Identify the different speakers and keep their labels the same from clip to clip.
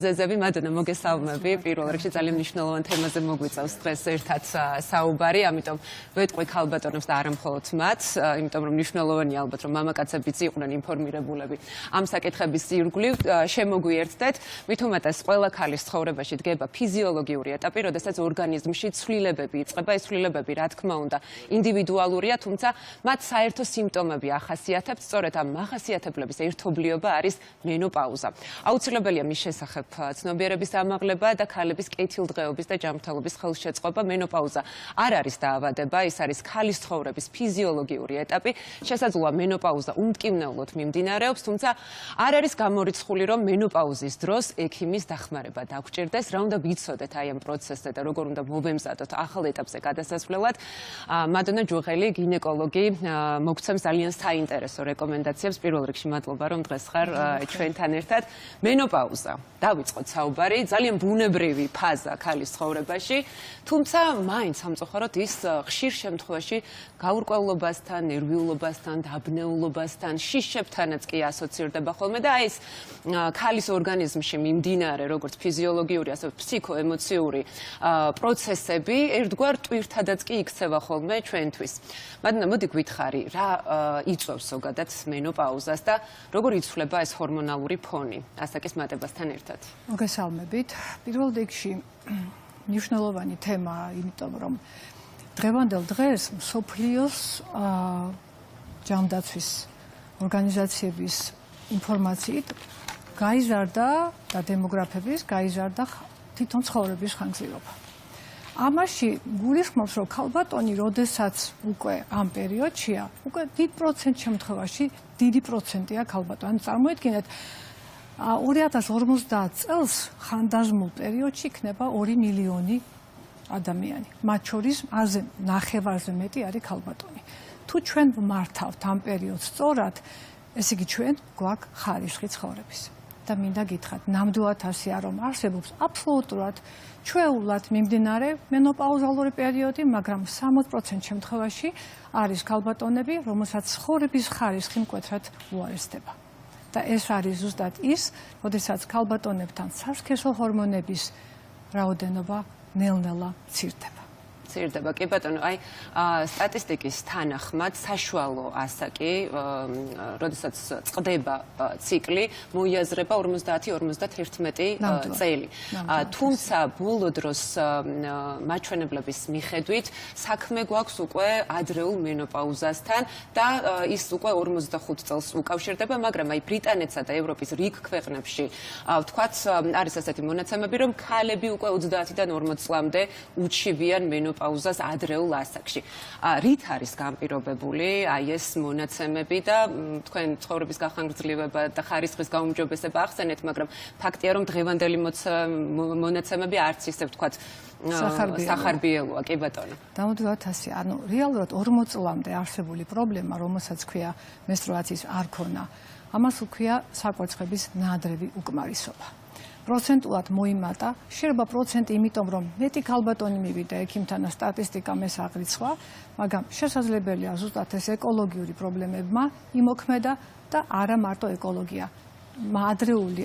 Speaker 1: ზეზები მადონა მოგესალმები. პირველ რიგში ძალიან მნიშვნელოვან თემაზე მოგვიწევს დღეს ერთად საუბარი, ამიტომ ვეტყვი ქალბატონებს და არა მხოლოდ მათ, იმიტომ რომ მნიშვნელოვანია ალბათ რომ მამაკაცებიც იყვნენ ინფორმირებულები ამ საკითხების ირგვლივ. შემოგვიერთდეთ, მით უმეტეს ყველა ქალის ცხოვრებაში დგება ფიზიოლოგიური ეტაპი, როდესაც ორგანიზმში ცვლილებები იწყება. ეს ცვლილებები, რა თქმა უნდა, ინდივიდუალურია, თუმცა მათ საერთო სიმპტომები ახასიათებთ. სწორედ ამ ახასიათებლების ერთობლიობა არის მენოპაუზა. აუცილებელია მის შესახებ ცნობიერების ამაღლება და ქალების კეთილდღეობის და ჯანმრთელობის ხელშეწყობა. მენოპაუზა არ არის დაავადება, ის არის ქალის ცხოვრების ფიზიოლოგიური ეტაპი. შესაძლოა მენოპაუზა უმტკივნეულოდ მიმდინარეობს, თუმცა არ არის გამორიცხული, რომ მენოპაუზის დროს ექიმის დახმარება დაგვჭირდეს. რა უნდა ვიცოდეთ აი ამ პროცესზე და როგორ უნდა მოვემზადოთ ახალ ეტაპზე გადასასვლელად. მადონა ჯუღელი, გინეკოლოგი, მოგცემს ძალიან საინტერესო რეკომენდაციებს. პირველ რიგში მადლობა, რომ დღეს ხარ ჩვენთან ერთად. მენოპაუზა. დავიწყოთ საუბარი, ძალიან ბუნებრივი ფაზა ქალის ცხოვრებაში, თუმცა მაინც სამწუხაროდ ის ხშირ შემთხვევაში გაურკვევლობასთან, ნერვიულობასთან, დაბნეულობასთან, შიშებთანაც კი ასოცირდება ხოლმე და ეს ქალის ორგანიზმში მიმდინარე როგორც ფიზიოლოგიური, ასევე ფსიქოემოციური პროცესები ერთგვარ ტვირთადაც კი იქცევა ხოლმე ჩვენთვის. მადონა, მოდი გვითხარი, რა იწვევს ზოგადად მენოპაუზას და როგორ იცვლება ეს ჰორმონალური ფონი ასაკის მატებასთან ერთად?
Speaker 2: მოგესალმებით. პირველ რიგში მნიშვნელოვანი თემაა, იმიტომ რომ დღევანდელ დღეს მსოფლიოს ჯანდაცვის ორგანიზაციების ინფორმაციით გაიზარდა და დემოგრაფების გაიზარდა თვითონ ცხოვრების ხანგრძლივობა. ამაში გულისხმობს, რომ ქალბატონი, როდესაც უკვე ამ პერიოდშია, უკვე დიდ პროცენტ შემთხვევაში დიდი პროცენტია ქალბატონი. წარმოიდგინეთ, 2050 წელს ხანდაზმულ პერიოდში იქნება 2 მილიონი ადამიანი. მათ შორის ნახევარზე მეტი არის ქალბატონი. თუ ჩვენ ვმართავთ ამ პერიოდს სწორად, ესე იგი ჩვენ გვაქვს ხარისხი ცხოვრების. და მინდა გითხრათ, ნამდვილად ასეა, რომ არსებობს აბსოლუტურად ჩვეულად მიმდინარე მენოპაუზალური პერიოდი, მაგრამ 60% შემთხვევაში არის ქალბატონები, რომელსაც ცხოვრების ხარისხი მკვეთრად უარესდება. და ეს არის ზუსტად ის, როდესაც ქალბატონებთან სასქესო ჰორმონების რაოდენობა ნელ-ნელა მცირდება.
Speaker 1: კი ბატონო, აი სტატისტიკის თანახმად საშუალო ასაკი, როდესაც წყდება ციკლი, მოიაზრება 50-51 წელი. თუმცა ბოლო დროს მაჩვენებლების მიხედვით საქმე გვაქვს უკვე ადრეულ მენოპაუზასთან და ის უკვე 45 წელს უკავშირდება, მაგრამ აი ბრიტანეთსა და ევროპის რიგ ქვეყნებში ვთქვათ, არის ასეთი მონაცემები, რომ ქალები უკვე 30-დან 40 წლამდე უჩივიან მენოპაუზას ადრეულ ასაკში. რით არის განპირობებული აი ეს მონაცემები და თქვენ ცხოვრების გახანგრძლივება და ხარისხის გაუმჯობესება ახსენეთ, მაგრამ ფაქტია, რომ დღევანდელი მონაცემები არც ისე ვთქვათ სახარბიელოა, კი ბატონო.
Speaker 2: ნამდვილად ასეა. რეალურად 40 წლამდე არსებული პრობლემა, რომელსაც ქვია მენსტრუაციის არ ქონა, ამას უქვია საკვერცხების ნადრევი უკმარისობა. პროცენტულად მოიმატა, შეიძლება პროცენტი, იმიტომ რომ მეტი ქალბატონი მივიდა ექიმთან და სტატისტიკა ეს აღრიცხვა, მაგრამ შესაძლებელია ზუსტად ეს ეკოლოგიური პრობლემებმა იმოქმედა და არა მარტო ეკოლოგია. ადრეული,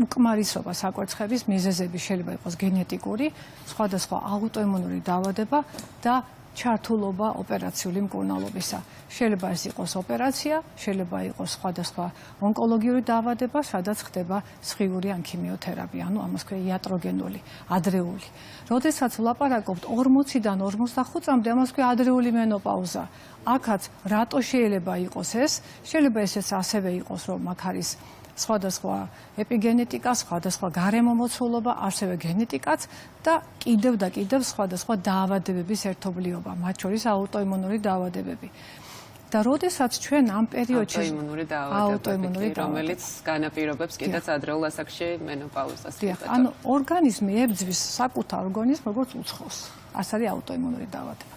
Speaker 2: უკმარისობა საკვერცხების მიზეზები შეიძლება იყოს გენეტიკური, სხვადასხვა აუტოიმუნური დაავადება და ჩართულობა ოპერაციული მკურნალობისა. შეიძლება ეს იყოს ოპერაცია, შეიძლება იყოს სხვადასხვა ონკოლოგიური დაავადება, სადაც ხდება სხივური ან ქიმიოთერაპია, ამას ქვია იატროგენული, ადრეული. როდესაც ვლაპარაკობთ 40-დან 45 წლამდე, ამას ქვია ადრეული მენოპაუზა. აქაც რატო შეიძლება იყოს ეს? შეიძლება ესეც ასევე იყოს, რომ აქ არის სხვადასხვა ეპიგენეტიკა, სხვადასხვა გარემო მოცულობა, ასევე გენეტიკაც და კიდევ და კიდევ სხვადასხვა დაავადებების ერთობლიობა, მათ შორის აუტოიმუნური დაავადებები. და როდესაც ჩვენ ამ პერიოდში
Speaker 1: აუტოიმუნური დაავადებები, რომელიც განაპირობებს კიდეც ადრეულ ასაკში მენოპაუზას.
Speaker 2: ორგანიზმი ებძვის საკუთარ ორგანიზმს როგორც უცხოს. ეს არის აუტოიმუნური დაავადება.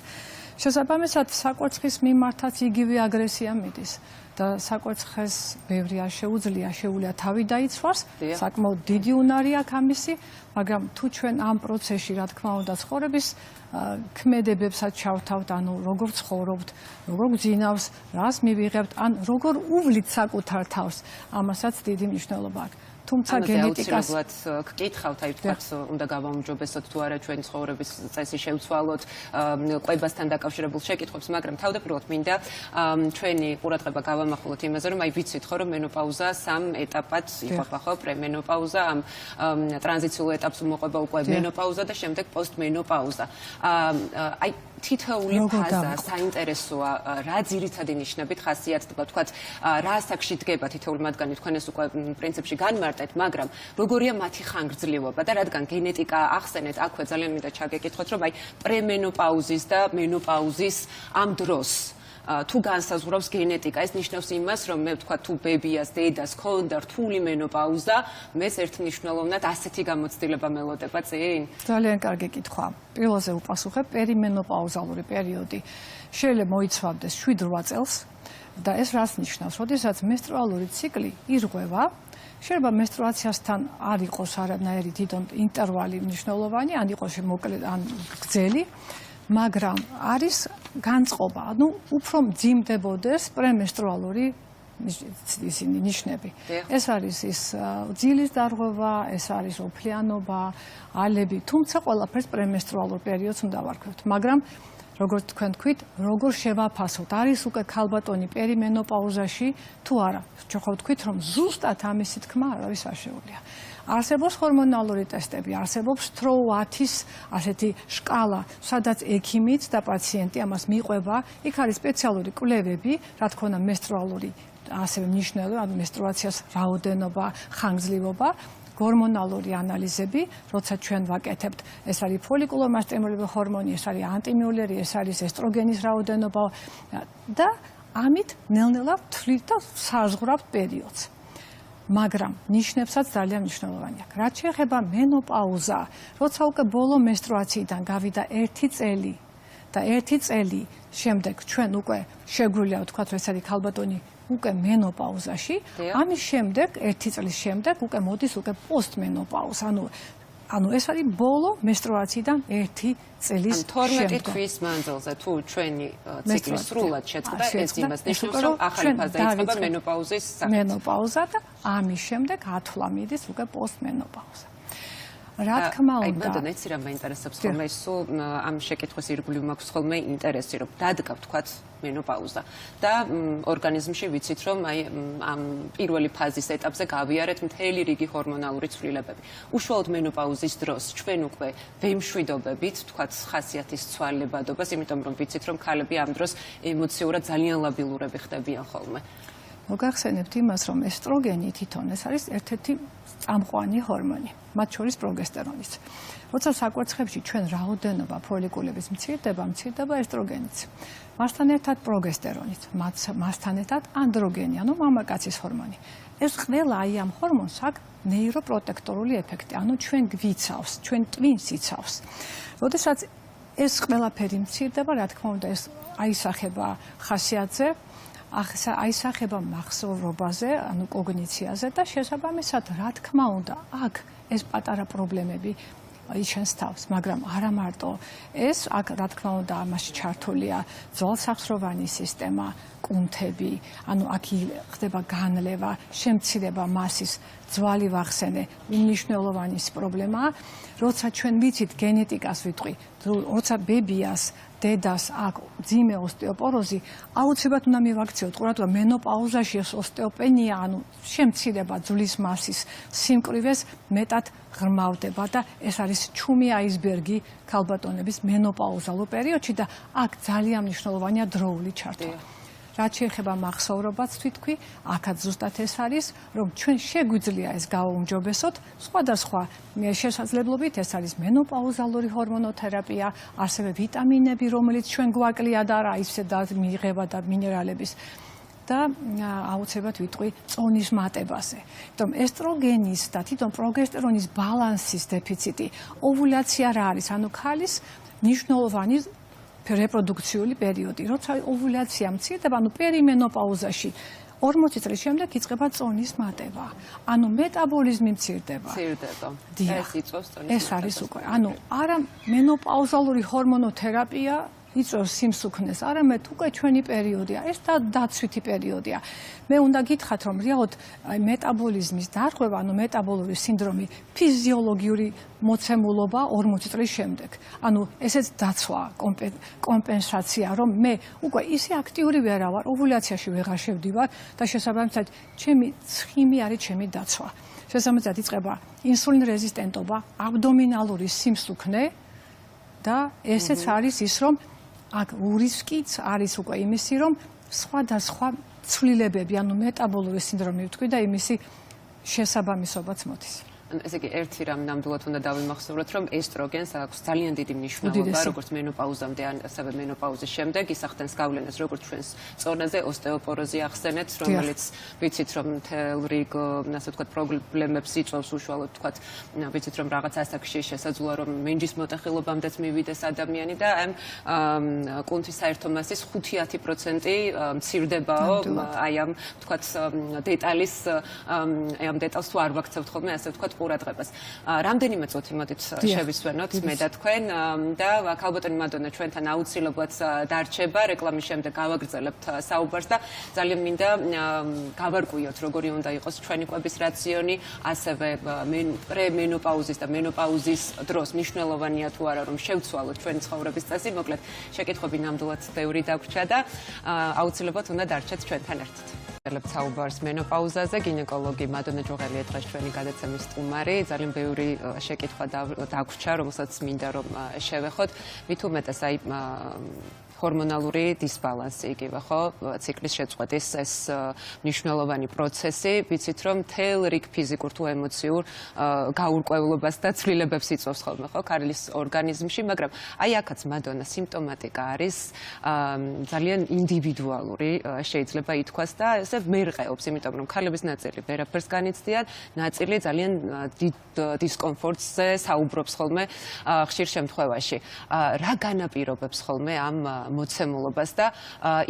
Speaker 2: შესაბამისად, საკვერცხის მიმართაც იგივე აგრესია მიდის. და საკვერცხეს ბევრი არ შეუძლია, შეუძლია თავი დაიცვას, საკმაოდ დიდი უნარი აქვს ამისი, მაგრამ თუ ჩვენ ამ პროცესში, რა თქმა უნდა, ცხოვრების ქმედებებსაც ჩავთავთ, როგორ ცხოვრობთ, როგორ გძინავს, რას მივიღებთ, როგორ უვლით საკუთარ თავს, ამასაც დიდი მნიშვნელობა აქვს. თუმცა გენეტიკას
Speaker 1: გკითხავთ, აი თქვათ, უნდა გავაუმჯობესოთ თუ არა ჩვენი ცხოვრების წესი შევცვალოთ, კვებასთან დაკავშირებულ შეკითხვებს, მაგრამ თავდაპირველად მინდა ჩვენი ყურადღება გავამახვილოთ იმაზე, რომ აი ვიცით ხო, რომ მენოპაუზა 3 ეტაპად იყოფა, ხო, პრემენოპაუზა, ამ ტრანზიციულ ეტაპს უმოყვება უკვე მენოპაუზა და შემდეგ პოსტმენოპაუზა. აი თითოეული ფაზა საინტერესოა, რა ძირითადი ნიშნებით ხასიათდება, თქვათ, რა ასაკში დგება თითოეული მათგანი, თქვენ ეს უკვე პრინციპში განმარტეთ, მაგრამ როგორია მათი ხანგრძლივობა და რადგან გენეტიკა ახსენეთ, აქვე ძალიან მინდა ჩაგეკითხოთ, რომ აი პრემენოპაუზის და მენოპაუზის ამ დროს თუ განსაზღვრავს გენეტიკა, ეს ნიშნავს იმას, რომ მე ვთქვა თუ ბებიას, დედას ქონდა რთული მენოპაუზა, მეც ერთმნიშვნელოვნად ასეთი გამოცდილება მელოდება წინ?
Speaker 2: ძალიან კარგი კითხვა. პირველზე უპასუხებ, პერიმენოპაუზალური პერიოდი შეიძლება მოიცვამდეს 7-8 წელს და ეს რას ნიშნავს? როდესაც მენსტრუალური ციკლი ირღვევა, შეიძლება მენსტრუაციასთან არ იყოს არანაირი დიდო ინტერვალი მნიშვნელოვანი, ან იყოს მოკლე, ან გრძელი, მაგრამ არის განწყობა, ანუ უფრო მძიმდებოდეს პრემენსტრუალური ნიშნები. ეს არის ის ძილის დარღვევა, ეს არის ოფლიანობა, ალები, თუმცა ყველაფერს პრემენსტრუალურ პერიოდს უნდა ვარქვევთ, მაგრამ როგორც თქვენ თქვით, როგორ შევაფასოთ, არის უკვე ქალბატონი პერიმენოპაუზაში თუ არა. ხო თქვით, რომ ზუსტად ამისი თქმა არ არის საშუალია. არსებობს ჰორმონალური ტესტები, არსებობს სტროუ-10-ის ასეთი შკალა, სადაც ექიმიც და პაციენტი ამას მიყვება, იქ არის სპეციალური კვლევები, რა თქმა უნდა, მენსტრუალური ასევე მნიშვნელობა, ანუ მენსტრუაციას რაოდენობა, ხანგრძლივობა, ჰორმონალური ანალიზები, როცა ჩვენ ვაკეთებთ, ეს არის ფოლიკულომასტიმულირებელ ჰორმონი, ეს არის ანტიმიულერი, ეს არის ესტროგენის რაოდენობა და ამით ნელ-ნელა ვთვლით და საზღვრავთ პერიოდს. მაგრამ ნიშნებსაც ძალიან მნიშვნელოვანი აქვს. რაც შეეხება მენოპაუზა, როცა უკვე ბოლო მენსტრუაციიდან გავიდა 1 წელი და 1 წელი შემდეგ ჩვენ უკვე შეგვიძლია ვთქვათ, რომ ეს არის ქალბატონი უკვე მენოპაუზაში, ამის შემდეგ 1 წლის შემდეგ უკვე მოდის უკვე პოსტმენოპაუზა. ანუ ეს არის ბოლო მენსტრუაციიდან 1 წლის შემდეგ.
Speaker 1: 12 თვის მანძილზე თუ ჩვენი ციკლი სრულად შეწყდა, ეს იმას ნიშნავს, რომ ახალი ფაზა იწყება მენოპაუზის სახით.
Speaker 2: მენოპაუზა და ამის შემდეგ ათვლა მიდის უკვე პოსტმენოპაუზა. რა თქმა უნდა.
Speaker 1: აი, მანდ ეცი რა მაინტერესებს ხოლმე, სულ ამ შეკითხვის ირგვლივ მაქვს ხოლმე ინტერესი, რომ დადგა ვთქვათ მენოპაუზა და ორგანიზმში ვიცით, რომ აი ამ პირველი ფაზის ეტაპზე გავიარეთ მთელი რიგი ჰორმონალური ცვლილებები. უშუალოდ მენოპაუზის დროს ჩვენ უკვე ვემშვიდობებით, ვთქვათ, ხასიათის ცვალებადობას, იმიტომ რომ ვიცით, რომ ქალები ამ დროს ემოციურად ძალიან ლაბილურები ხდებიან ხოლმე.
Speaker 2: მოგახსენებთ იმას, რომ ესტროგენი თვითონ ეს არის ერთ-ერთი წამყვანი ჰორმონი, მათ შორის პროგესტერონიც. როცა საკვერცხებში ჩვენ რაოდენობა ფოლიკულების მცირდება ესტროგენიც. მასთან ერთად პროგესტერონიც, მასთან ერთად ანდროგენი, ანუ მამაკაცის ჰორმონი. ეს ყველა აი ამ ჰორმონს აქვს ნეიროპროტექტორული ეფექტი, ანუ ჩვენ გვიცავს, ჩვენ ტვინს იცავს. როდესაც ეს ყველაფერი მცირდება, რა თქმა უნდა, ეს აისახება ხასიათზე, აისახება მახსოვრობაზე, ანუ კოგნიციაზე და შესაბამისად, რა თქმა უნდა, აქ ეს პატარა პრობლემები იჩენს თავს, მაგრამ არა მარტო ეს, აქ რა თქმა უნდა, ამაში ჩართულია ძვალსახსროვანი სისტემა, კუნთები, ანუ აქ ხდება განლევა, შემცირება მასის, ძვალი ვახსენე, უმნიშვნელოვანი პრობლემაა, როცა ჩვენ ვიცით გენეტიკას ვიტყვი, როცა ბებიას დედას აქვს ძიმე ოსტეოპოროზი, აუცილებლად უნდა მივაქციოთ, ყურადღება მენოპაუზაში ეს ოსტეოპენია, ანუ შემცირება ძვლის მასის სიმკვრივეს მეტად ღრმავდება და ეს არის ჩუმი აისბერგი ქალბატონების მენოპაუზალურ პერიოდში და აქ ძალიან მნიშვნელოვანია დროული ჩართვა. რაც შეეხება მახსოვრობაც თვითქვი, აქაც ზუსტად ეს არის, რომ ჩვენ შეგვიძლია ეს გავაუმჯობესოთ, სხვადასხვა შესაძლებლობით, ეს არის მენოპაუზალური ჰორმონოთერაპია, ასევე ვიტამინები, რომელიც ჩვენ გვაკლია და არა ისე და მიიღება და მინერალების და აუცილებლად ვიტყვი წონის მატებაზე. იმიტომ ესტროგენის და თვითონ პროგესტერონის ბალანსის დეფიციტი, ოვულაცია რა არის, ანუ ქალის მნიშვნელოვანი რეპროდუქციული პერიოდი, როცა ოვულაცია მცირდება, ანუ პერიმენოპაუზაში 40 წლის შემდეგ იწყება წონის მატება. ანუ მეტაბოლიზმი მცირდება.
Speaker 1: ეს იწვევს წონის მატებას.
Speaker 2: ეს არის უკვე. ანუ არა მენოპაუზალური ჰორმონოთერაპია იწვევს სიმსუქნეს, არამედ უკვე ჩვენი პერიოდია, ეს დაცვითი პერიოდია. მე უნდა გითხრათ, რომ რეალურად მეტაბოლიზმის დარღვევა, ანუ მეტაბოლური სინდრომი ფიზიოლოგიური მოცემულობა 40 წლის შემდეგ. ანუ ესეც დაცვა, კომპენსაცია, რომ მე უკვე ისე აქტიური ვეღარ ვარ, ოვულაციაში ვეღარ შევდივარ და შესაბამისად ჩემი ცხიმი არის ჩემი დაცვა. შესაბამისად იწყება ინსულინ რეზისტენტობა, აბდომინალური სიმსუქნე და ესეც არის ის, რომ აქ რისკიც არის უკვე იმისი, რომ სხვადასხვა ცვლილებები, ანუ მეტაბოლური სინდრომი ვთქვი და იმისი შესაბამისობაც მოდის.
Speaker 1: ესე იგი ერთი რამ ნამდვილად უნდა დავიმახსოვროთ, რომ ესტროგენს აქვს ძალიან დიდი მნიშვნელობა, როგორც მენოპაუზამდე, ან ასევე მენოპაუზის შემდეგ ისახდენს გავლენას როგორც ჩვენს წონაზე, ოსტეოპოროზი ახსენეთ, რომელიც ვიცით რომ მთელ რიგ, ასე ვთქვათ, პრობლემებს იწვევს უშუალოდ, ვთქვათ, ვიცით რომ რაღაც ასაკში შესაძლოა რომ მენჯის მოტეხილობამდეც მივიდეს ადამიანი და ამ კუნთის საერთო მასის 50% მცირდებაო, აი ამ ვთქვათ დეტალის, აი ამ დეტალს თუ არ ვაქცევთ ხოლმე, ასე ვთქვათ ყურადღებას. რამდენიმე წუთი მოდით შევისვენოთ მე და თქვენ და ქალბატონი მადონა ჩვენთან აუცილებლად დარჩება, რეკლამის შემდეგ გავაგრძელებთ საუბარს და ძალიან მინდა გავარკვიოთ როგორი უნდა იყოს ჩვენი კვების რაციონი, ასევე პრემენოპაუზის და მენოპაუზის დროს მნიშვნელოვანია თუ არა რომ შევცვალოთ ჩვენი ცხოვრების წესი, მოკლედ შეკითხვები ნამდვილად ბევრი დაგვრჩა და აუცილებლად უნდა დარჩეთ ჩვენთან ერთად. საუბარს მენოპაუზაზე, გინეკოლოგი მადონა ჯუღელია დღეს ჩვენი გადაცემის სტუმარი, ძალიან ბევრი შეკითხვა დაგვრჩა, რომელსაც მინდა რომ შევეხოთ. მით უმეტეს აი ჰორმონალური დისბალანსი იგივე ხო, ციკლის შეწყვეტის ეს მნიშვნელოვანი პროცესი, ვიცით რომ მთელ რიგ ფიზიკურ თუ ემოციურ გაურკვევლობას და ცვლილებებს იწვევს ხოლმე ხო ქალის ორგანიზმში, მაგრამ აი აქაც მადონა სიმპტომატიკა არის ძალიან ინდივიდუალური, შეიძლება ითქვას და ესე მერყეობს, იმიტომ რომ ქალების ნაწილი ვერაფერს განიცდიან, ნაწილი ძალიან დიდ დისკომფორტზე საუბრობს ხოლმე ხშირ შემთხვევაში. რა განაპირობებს ხოლმე ამ მოცემულობას და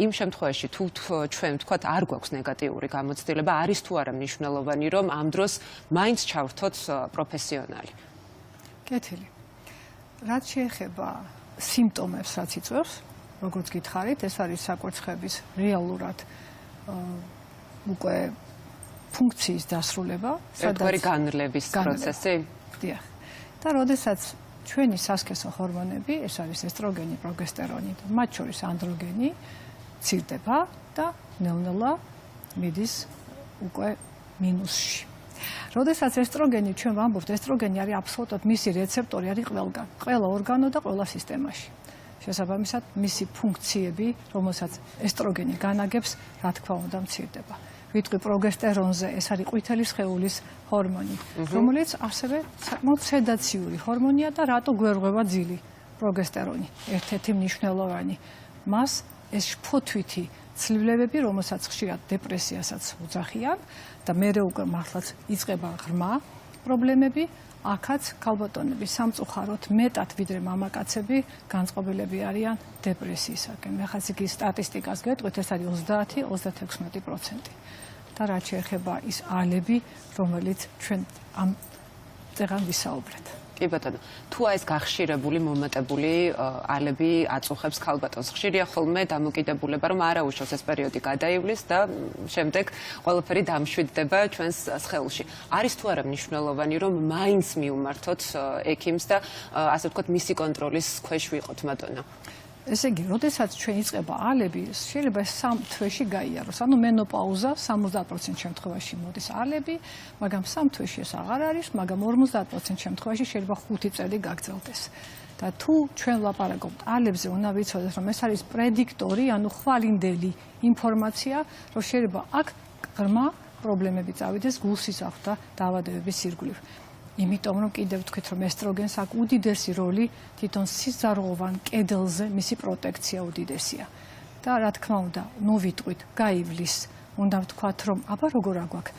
Speaker 1: იმ შემთხვევაში თუ ჩვენ ვთქვათ არ გვაქვს ნეგატიური გამოცდილება, არის თუ არა მნიშვნელოვანი რომ ამ დროს მაინც ჩავრთოთ პროფესიონალი.
Speaker 2: კეთილი. რაც შეეხება სიმპტომებს, რაც იწვევს, როგორც გითხარით, ეს არის საკვერცხების რეალურად უკვე ფუნქციის დასრულება,
Speaker 1: სადაც განრლების პროცესი.
Speaker 2: დიახ. და როდესაც ჩვენი სასქესო ჰორმონები, ეს არის ესტროგენი, პროგესტერონი და მათ შორის ანდროგენი ცირდება და ნელ-ნელა მიდის უკვე მინუსში. როდესაც ესტროგენი, ჩვენ ვამბობთ, ესტროგენი არის აბსოლუტურად მისი რეცეპტორი არის ყველგან, ყველა ორგანო და ყველა სისტემაში. შესაბამისად, მისი ფუნქციები, რომელსაც ესტროგენი განაგებს, რა თქმა უნდა, მცირდება. ვიტყვი პროგესტერონზე, ეს არის ყვითელი სხეულის ჰორმონი, რომელიც ასევე საკმაოდ სედაციური ჰორმონია და რატო გვერღვება ძილი პროგესტერონი, ერთ-ერთი მნიშვნელოვანი. მას ეს შფოთვითი ცვლილებები, რომელსაც ხშირად დეპრესიასაც უძახიან და მერე უკვე მართლაც იწყება ღრმა პრობლემები, აქაც ქალბატონები სამწუხაროდ მეტად ვიდრე მამაკაცები განწყობილები არიან დეპრესიისაგან. ახაც იგი სტატისტიკას გეტყვით, ეს არის 30-36%. და რაც შეეხება ის ალები, რომელიც ჩვენ ამ წეგან ვისაუბრეთ.
Speaker 1: კი ბატონო, თუ ეს გახშირებული, მომატებული ალები აწუხებს ქალბატონს, ხშირია ხოლმე დამოკიდებულება, რომ არა უშავს ეს პერიოდი გადაივლის და შემდეგ ყველაფერი დამშვიდდება ჩვენს სხეულში. არის თუ არა მნიშვნელოვანი, რომ მაინც მივმართოთ ექიმს და ასე ვთქვათ, მისი კონტროლის ქვეშ ვიყოთ, მადონა?
Speaker 2: ესე იგი, როდესაც ჩვენ იწყება ალები, შეიძლება 3 თვეში გაიაროს. ანუ მენოპაუზა 70% შემთხვევაში მოდის ალები, მაგრამ 3 თვეში ეს აღარ არის, მაგრამ 50% შემთხვევაში შეიძლება 5 წელი გაგრძელდეს. და თუ ჩვენ ვლაპარაკობთ ალებზე, უნდა ვიცოდეთ, რომ ეს არის პრედიქტორი, ანუ ხვალინდელი ინფორმაცია, რომ შეიძლება აქ ღრმა პრობლემები წავიდეს გულსისახთ და დაავადებების ირგვლივ. იმიტომ რომ კიდევ ვთქვით, რომ ესტროგენს აქვს უდიდესი როლი თვითონ სიზარღვოვან კედელზე, მისი პროტექცია უდიდესია. და რა თქმა უნდა, ნუ ვიტყვით, გაივლის, უნდა ვთქვათ, რომ აბა როგორ აგვაქვს,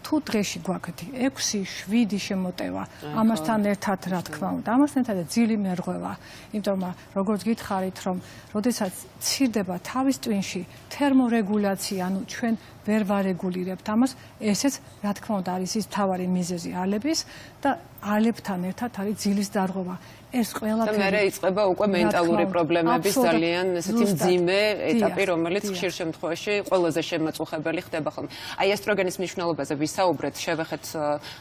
Speaker 2: თუ დღეში გვაქვს 6-7 შემოტევა, ამასთან ერთად რა თქმა უნდა, ამასთან ერთად ძილი მერღვევა, იმიტომ რომ როგორც გითხარით, რომ როდესაც ცირდება თავის ტვინში თერმორეგულაცია, ანუ ჩვენ ვერ ვარეგულირებთ ამას, ესეც რა თქმა უნდა არის ის მთავარი მიზეზი ალების და ალებთან ერთად არის ძილის დარღვევა. ეს ყველაფერი
Speaker 1: და მე იწყება უკვე მენტალური პრობლემების ძალიან ესეთი მძიმე ეტაპი, რომელიც ხშირ შემთხვევაში ყველაზე შემაწუხებელი ხდება ხოლმე. აი ესტროგენის მნიშვნელობაზე ვისაუბრეთ, შევეხეთ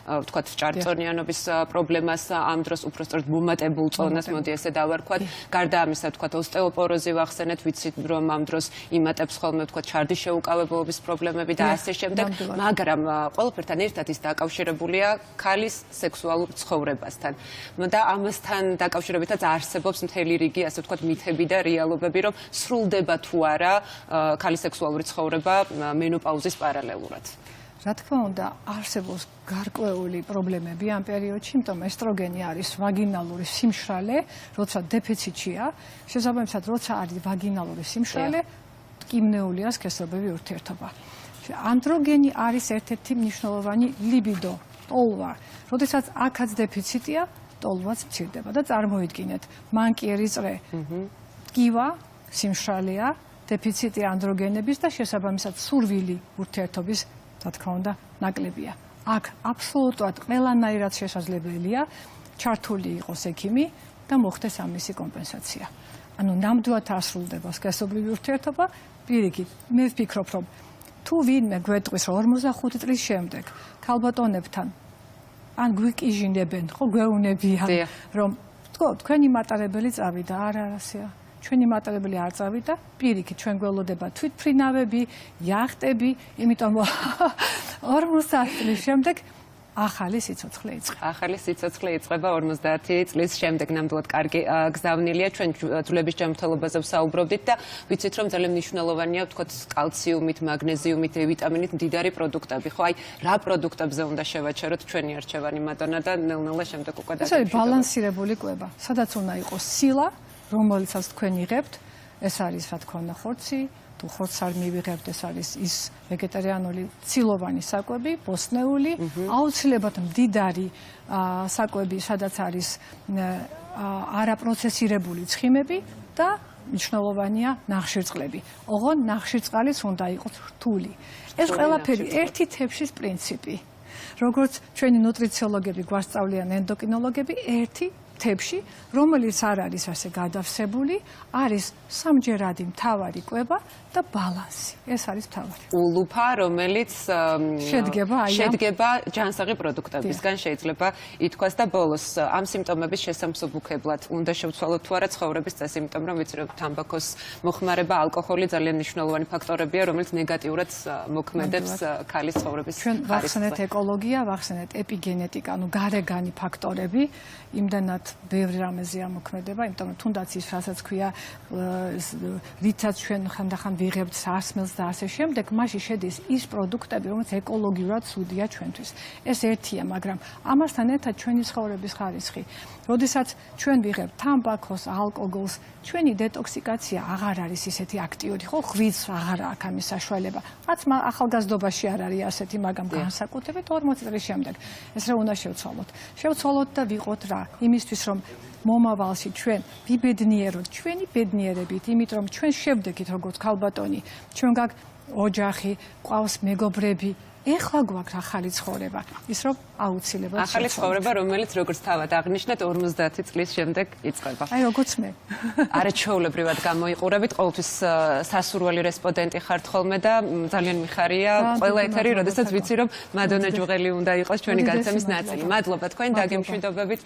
Speaker 1: ვთქვათ ჭარბწონიანობის პრობლემას, ამ დროს უпростоრად მომატებულ წონას, მოდი ესე დავარქვათ. გარდა ამისა, ვთქვათ, ოსტეოპოროზი ვახსენეთ, ვიცით რომ ამ დროს იმატებს ხოლმე ვთქვათ ჩარდის შეუკავებლობის პრობლემები და ასე შემდეგ, მაგრამ ყველაფერთან ერთად ის დაკავშირებულია ქალის სექსუალურ ცხოვრებასთან. და ამასთან დაკავშირებითაც არსებობს მთელი რიგი, ასე ვთქვათ, მითები და რეალობები, რომ სრულდება თუ არა ქალის სექსუალური ცხოვრება მენოპაუზის პარალელურად.
Speaker 2: რა თქმა უნდა, არსებობს გარკვეული პრობლემები ამ პერიოდში, იმიტომ ესტროგენი არის ვაგინალური სიმშრალე, როცა დეფიციტია, შესაბამისად, როცა არის ვაგინალური სიმშრალე, ტკივნეულია სქესობრივი ურთიერთობა. ანდროგენი არის ერთ-ერთი მნიშვნელოვანი ლიბიდო, ტოლვა. როდესაც აქაც დეფიციტია, ტოლვაც მცირდება და წარმოიდგინეთ, მანკიერი წრე, ტკივა, სიმშრალეა, დეფიციტი ანდროგენების და შესაბამისად სურვილი ურთიერთობის, რა თქმა უნდა, ნაკლებია. აქ აბსოლუტურად ყველანაირად შესაძლებელია ჩართული იყოს ექიმი და მოხდეს ამისი კომპენსაცია. ანუ ნამდვილად ასრულდება სქესობრივი ურთიერთობა, პირიქით, მე ვფიქრობ, რომ თუ ვინმე გვეტყვის, რომ 45 წლის შემდეგ ქალბატონებთან ან გვიკიჟინებენ, ხო გვეუნებიან, რომ თქვენი მატარებელი წავიდა, არასია. ჩვენი მატარებელი არ წავიდა, პირიქით ჩვენ გველოდება თვითმფრინავები, იახტები, იმიტომ 50 წლის შემდეგ ახალი სიცოცხლე იწყება.
Speaker 1: ახალი სიცოცხლე იწყება 50 წლის შემდეგ, ნამდვილად კარგი გზავნილია. ჩვენ ძვლების ჯანმრთელობაზე ვსაუბრობდით და ვიცით, რომ ძალიან მნიშვნელოვანია, ვთქვათ, კალციუმით, მაგნეზიუმით, ვიტამინით მდიდარი პროდუქტები. ხო, აი, რა პროდუქტებზე უნდა შევაჩეროთ ჩვენი არჩევანი, მადონა და ნელ-ნელა შემდეგ უკვე
Speaker 2: ეს არის ბალანსირებული კვება, სადაც უნდა იყოს სილა, რომელიცაც თქვენ იღებთ, ეს არის, რა თქმა უნდა, ხორცი, თუ ხორცს არ მივიღებთ, ეს არის ის ვეგეტარიანული ცილოვანი საკვები, ბოსტნეული, აუცილებლად მდიდარი საკვები, სადაც არის არაპროცესირებული ცხიმები და მნიშვნელოვანია ნახშირწყლები. ოღონ ნახშირწყალიც უნდა იყოს რთული. ეს ყველაფერი ერთი თებშის პრინციპი. როგორც ჩვენი ნუტრიციოლოგები გვასწავლიან, ენდოკრინოლოგები, ერთი თებში, რომელიც არ არის ასე გადავსებული, არის სამჯერადი მთავარი კვება და ბალანსი. ეს არის მთავარი.
Speaker 1: ულუფა, რომელიც
Speaker 2: შედგება
Speaker 1: ჯანსაღი პროდუქტებისგან, შეიძლება ითქვას და ბოლოს ამ სიმპტომების შესამსუბუქებლად უნდა შევცვალოთ თუ არა ცხოვრების წესი, იმიტომ რომ ვიცი, რომ თამბაქოს მოხმარება, ალკოჰოლი ძალიან მნიშვნელოვანი ფაქტორებია, რომელიც ნეგატიურად მოქმედებს ქალის ცხოვრების ხარისხს.
Speaker 2: ჩვენ ვახსენეთ ეკოლოგია, ვახსენეთ ეპიგენეტიკა, ანუ გარეგანი ფაქტორები, იმდანაც ბევრი რამეზეა მოქმედება, იმიტომ რომ თუნდაც ის, რასაც ქვია, რითაც ჩვენ ხანდახან ვიღებთ სასმელს და ასე შემდეგ, მასში შედის ის პროდუქტები, რომელიც ეკოლოგიურად ცუდია ჩვენთვის. ეს ერთია, მაგრამ ამასთან ერთად ჩვენი ცხოვრების ხარისხი. როდესაც ჩვენ ვიღებთ თამბაქოს, ალკოგოლს, ჩვენი დეტოქსიკაცია აღარ არის ისეთი აქტიური, ხო, ღვიძლს აღარ აქვს ამის საშუალება. რაც ახალგაზრდობაში არ არის ასეთი, მაგრამ განსაკუთრებით 40 წლის შემდეგ. ეს რა უნდა შევცვალოთ? შევცვალოთ და ვიყოთ რა, იმისთვის რომ მომავალში ჩვენ ვიბედნიეროთ ჩვენი ბედნიერებით, იმიტომ რომ ჩვენ შევდეგით როგორც ქალბატონი, ჩვენ გაქვს ოჯახი, ყავს მეგობრები, ეხლა გვაქვს ახალი ცხოვრება, ის რომ აუცილებლად
Speaker 1: ახალი ცხოვრება, რომელიც როგორც თავად აღნიშნეთ 50 წლის შემდეგ იწყება.
Speaker 2: აი როგორც მე.
Speaker 1: არაჩვეულებრივად გამოიყურებით, ყოველთვის სასურველი რესპონდენტი ხართ ხოლმე და ძალიან მიხარია ყველა ეთერი, როდესაც ვიცი რომ მადონა ჯუღელი უნდა იყოს ჩვენი გადაცემის ნაწილი. მადლობა თქვენ დაგემშვიდობებით.